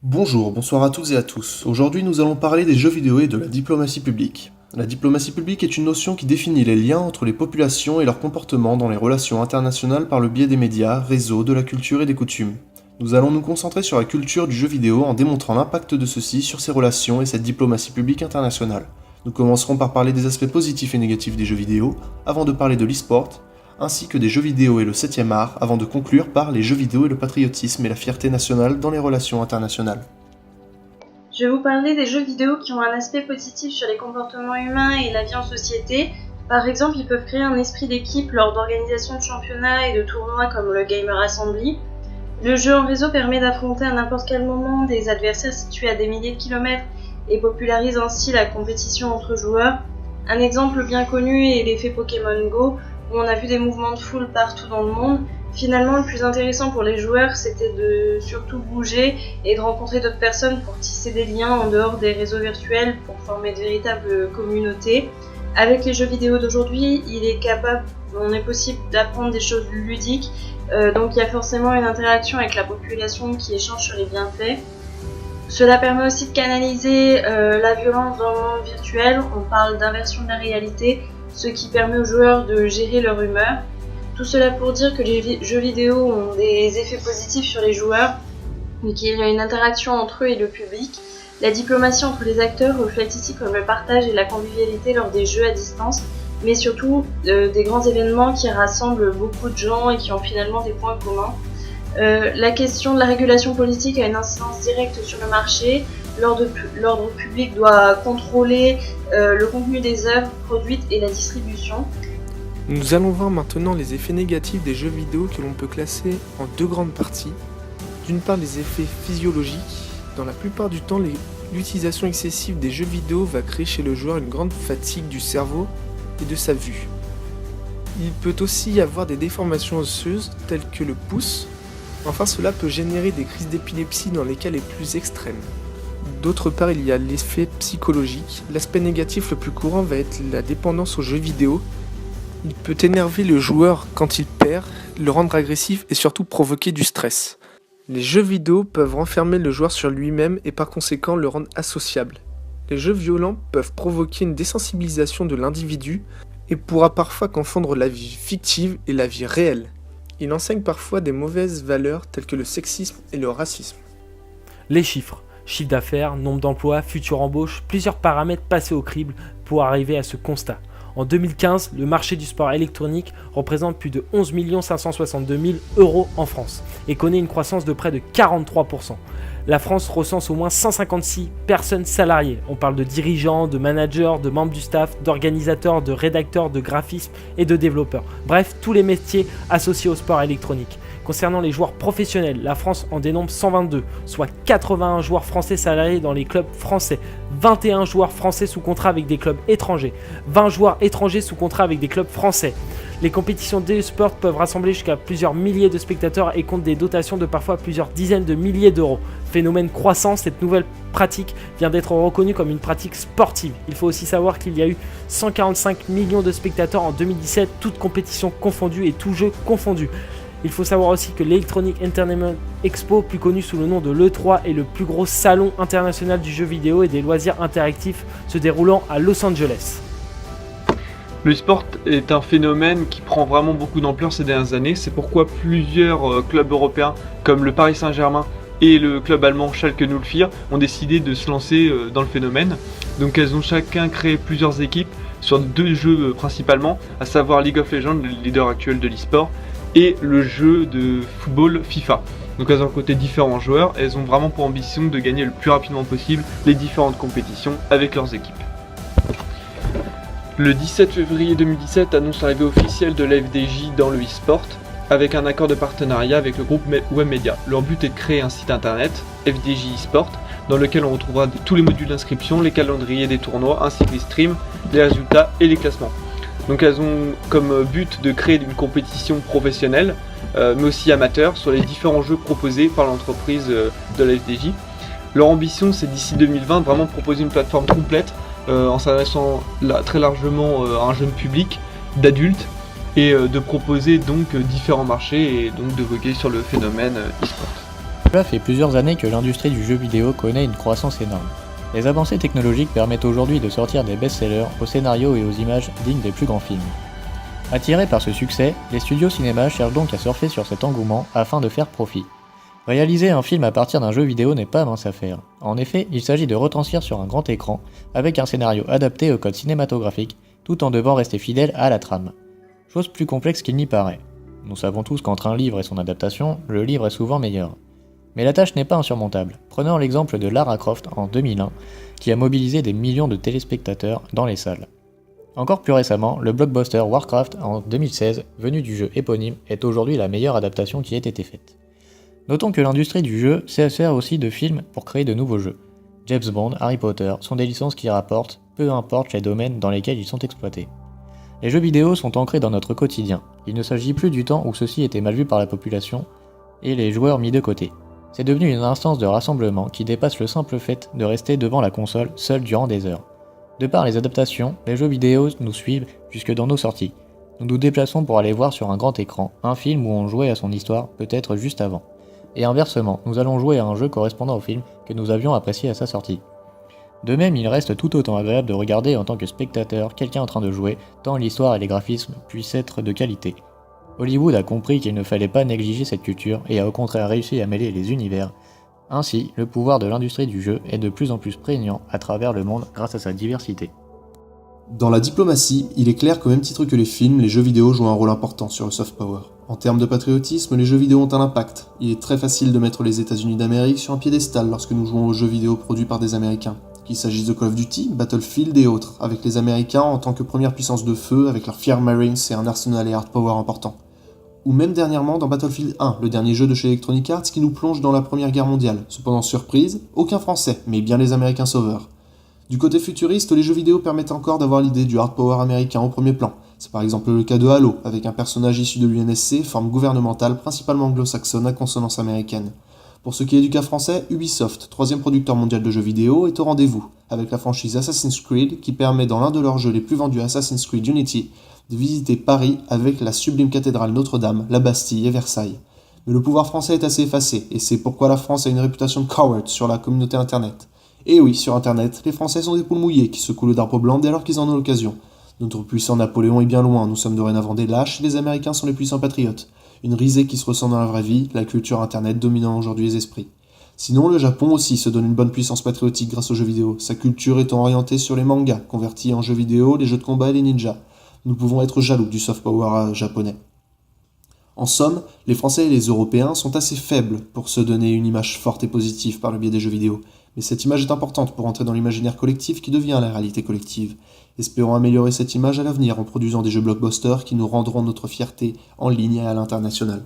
Bonjour, bonsoir à toutes et à tous. Aujourd'hui, nous allons parler des jeux vidéo et de la diplomatie publique. La diplomatie publique est une notion qui définit les liens entre les populations et leur comportement dans les relations internationales par le biais des médias, réseaux, de la culture et des coutumes. Nous allons nous concentrer sur la culture du jeu vidéo en démontrant l'impact de ceci sur ces relations et cette diplomatie publique internationale. Nous commencerons par parler des aspects positifs et négatifs des jeux vidéo, avant de parler de l'e-sport, ainsi que des jeux vidéo et le 7e art, avant de conclure par les jeux vidéo et le patriotisme et la fierté nationale dans les relations internationales. Je vais vous parler des jeux vidéo qui ont un aspect positif sur les comportements humains et la vie en société. Par exemple, ils peuvent créer un esprit d'équipe lors d'organisations de championnats et de tournois comme le Gamer Assembly. Le jeu en réseau permet d'affronter à n'importe quel moment des adversaires situés à des milliers de kilomètres et popularise ainsi la compétition entre joueurs. Un exemple bien connu est l'effet Pokémon Go, où on a vu des mouvements de foule partout dans le monde. Finalement, le plus intéressant pour les joueurs, c'était de surtout bouger et de rencontrer d'autres personnes pour tisser des liens en dehors des réseaux virtuels pour former de véritables communautés. Avec les jeux vidéo d'aujourd'hui, on est possible d'apprendre des choses ludiques, donc il y a forcément une interaction avec la population qui échange sur les bienfaits. Cela permet aussi de canaliser la violence dans le monde virtuel. On parle d'inversion de la réalité, ce qui permet aux joueurs de gérer leur humeur. Tout cela pour dire que les jeux vidéo ont des effets positifs sur les joueurs, mais qu'il y a une interaction entre eux et le public. La diplomatie entre les acteurs reflète ici comme le partage et la convivialité lors des jeux à distance, mais surtout des grands événements qui rassemblent beaucoup de gens et qui ont finalement des points communs. La question de la régulation politique a une incidence directe sur le marché. L'ordre public doit contrôler le contenu des œuvres produites et la distribution. Nous allons voir maintenant les effets négatifs des jeux vidéo que l'on peut classer en deux grandes parties. D'une part, les effets physiologiques. Dans la plupart du temps, l'utilisation excessive des jeux vidéo va créer chez le joueur une grande fatigue du cerveau et de sa vue. Il peut aussi y avoir des déformations osseuses telles que le pouce. Enfin, cela peut générer des crises d'épilepsie dans les cas les plus extrêmes. D'autre part, il y a l'effet psychologique. L'aspect négatif le plus courant va être la dépendance aux jeux vidéo. Il peut énerver le joueur quand il perd, le rendre agressif et surtout provoquer du stress. Les jeux vidéo peuvent renfermer le joueur sur lui-même et par conséquent le rendre associable. Les jeux violents peuvent provoquer une désensibilisation de l'individu et pourra parfois confondre la vie fictive et la vie réelle. Il enseigne parfois des mauvaises valeurs telles que le sexisme et le racisme. Les chiffres, chiffre d'affaires, nombre d'emplois, future embauche, plusieurs paramètres passés au crible pour arriver à ce constat. En 2015, le marché du sport électronique représente plus de 11 562 000 € en France et connaît une croissance de près de 43%. La France recense au moins 156 personnes salariées. On parle de dirigeants, de managers, de membres du staff, d'organisateurs, de rédacteurs, de graphistes et de développeurs. Bref, tous les métiers associés au sport électronique. Concernant les joueurs professionnels, la France en dénombre 122, soit 81 joueurs français salariés dans les clubs français, 21 joueurs français sous contrat avec des clubs étrangers, 20 joueurs étrangers sous contrat avec des clubs français. Les compétitions d'e-sport peuvent rassembler jusqu'à plusieurs milliers de spectateurs et comptent des dotations de parfois plusieurs dizaines de milliers d'euros. Phénomène croissant, cette nouvelle pratique vient d'être reconnue comme une pratique sportive. Il faut aussi savoir qu'il y a eu 145 millions de spectateurs en 2017, toutes compétitions confondues et tous jeux confondus. Il faut savoir aussi que l'Electronic Entertainment Expo, plus connu sous le nom de l'E3, est le plus gros salon international du jeu vidéo et des loisirs interactifs se déroulant à Los Angeles. Le e-sport est un phénomène qui prend vraiment beaucoup d'ampleur ces dernières années. C'est pourquoi plusieurs clubs européens comme le Paris Saint-Germain et le club allemand Schalke 04 ont décidé de se lancer dans le phénomène. Donc elles ont chacun créé plusieurs équipes sur deux jeux principalement, à savoir League of Legends, le leader actuel de l'e-sport, et le jeu de football FIFA. Donc elles ont un côté différents joueurs, elles ont vraiment pour ambition de gagner le plus rapidement possible les différentes compétitions avec leurs équipes. Le 17 février 2017 annonce l'arrivée officielle de la FDJ dans le e-sport avec un accord de partenariat avec le groupe Webmedia. Leur but est de créer un site internet, FDJ eSport, dans lequel on retrouvera tous les modules d'inscription, les calendriers des tournois, ainsi que les streams, les résultats et les classements. Donc elles ont comme but de créer une compétition professionnelle, mais aussi amateur, sur les différents jeux proposés par l'entreprise de la FDJ. Leur ambition, c'est d'ici 2020 de vraiment proposer une plateforme complète en s'adressant très largement à un jeune public d'adultes et de proposer donc différents marchés et donc de voguer sur le phénomène e-sport. Cela fait plusieurs années que l'industrie du jeu vidéo connaît une croissance énorme. Les avancées technologiques permettent aujourd'hui de sortir des best-sellers aux scénarios et aux images dignes des plus grands films. Attirés par ce succès, les studios cinéma cherchent donc à surfer sur cet engouement afin de faire profit. Réaliser un film à partir d'un jeu vidéo n'est pas mince affaire. En effet, il s'agit de retranscrire sur un grand écran, avec un scénario adapté au code cinématographique, tout en devant rester fidèle à la trame. Chose plus complexe qu'il n'y paraît. Nous savons tous qu'entre un livre et son adaptation, le livre est souvent meilleur. Mais la tâche n'est pas insurmontable. Prenons l'exemple de Lara Croft en 2001, qui a mobilisé des millions de téléspectateurs dans les salles. Encore plus récemment, le blockbuster Warcraft en 2016, venu du jeu éponyme, est aujourd'hui la meilleure adaptation qui ait été faite. Notons que l'industrie du jeu sert aussi de films pour créer de nouveaux jeux. James Bond, Harry Potter sont des licences qui rapportent, peu importe les domaines dans lesquels ils sont exploités. Les jeux vidéo sont ancrés dans notre quotidien. Il ne s'agit plus du temps où ceux-ci étaient mal vus par la population et les joueurs mis de côté. C'est devenu une instance de rassemblement qui dépasse le simple fait de rester devant la console seul durant des heures. De par les adaptations, les jeux vidéo nous suivent jusque dans nos sorties. Nous nous déplaçons pour aller voir sur un grand écran un film où on jouait à son histoire peut-être juste avant. Et inversement, nous allons jouer à un jeu correspondant au film que nous avions apprécié à sa sortie. De même, il reste tout autant agréable de regarder en tant que spectateur quelqu'un en train de jouer, tant l'histoire et les graphismes puissent être de qualité. Hollywood a compris qu'il ne fallait pas négliger cette culture et a au contraire réussi à mêler les univers. Ainsi, le pouvoir de l'industrie du jeu est de plus en plus prégnant à travers le monde grâce à sa diversité. Dans la diplomatie, il est clair qu'au même titre que les films, les jeux vidéo jouent un rôle important sur le soft power. En termes de patriotisme, les jeux vidéo ont un impact. Il est très facile de mettre les États-Unis d'Amérique sur un piédestal lorsque nous jouons aux jeux vidéo produits par des Américains. Qu'il s'agisse de Call of Duty, Battlefield et autres, avec les Américains en tant que première puissance de feu, avec leurs fiers Marines et un arsenal et hard power important. Ou même dernièrement dans Battlefield 1, le dernier jeu de chez Electronic Arts qui nous plonge dans la Première Guerre mondiale. Cependant surprise, aucun Français, mais bien les Américains sauveurs. Du côté futuriste, les jeux vidéo permettent encore d'avoir l'idée du hard power américain au premier plan. C'est par exemple le cas de Halo, avec un personnage issu de l'UNSC, forme gouvernementale principalement anglo-saxonne à consonance américaine. Pour ce qui est du cas français, Ubisoft, troisième producteur mondial de jeux vidéo, est au rendez-vous, avec la franchise Assassin's Creed qui permet dans l'un de leurs jeux les plus vendus, Assassin's Creed Unity, de visiter Paris avec la sublime cathédrale Notre-Dame, la Bastille et Versailles. Mais le pouvoir français est assez effacé, et c'est pourquoi la France a une réputation de coward sur la communauté internet. Et oui, sur internet, les Français sont des poules mouillées qui secouent le drapeau blanc dès lors qu'ils en ont l'occasion. Notre puissant Napoléon est bien loin, nous sommes dorénavant des lâches et les Américains sont les puissants patriotes. Une risée qui se ressent dans la vraie vie, la culture internet dominant aujourd'hui les esprits. Sinon, le Japon aussi se donne une bonne puissance patriotique grâce aux jeux vidéo, sa culture étant orientée sur les mangas, convertis en jeux vidéo, les jeux de combat et les ninjas. Nous pouvons être jaloux du soft power japonais. En somme, les Français et les Européens sont assez faibles pour se donner une image forte et positive par le biais des jeux vidéo. Mais cette image est importante pour entrer dans l'imaginaire collectif qui devient la réalité collective. Espérons améliorer cette image à l'avenir en produisant des jeux blockbusters qui nous rendront notre fierté en ligne et à l'international.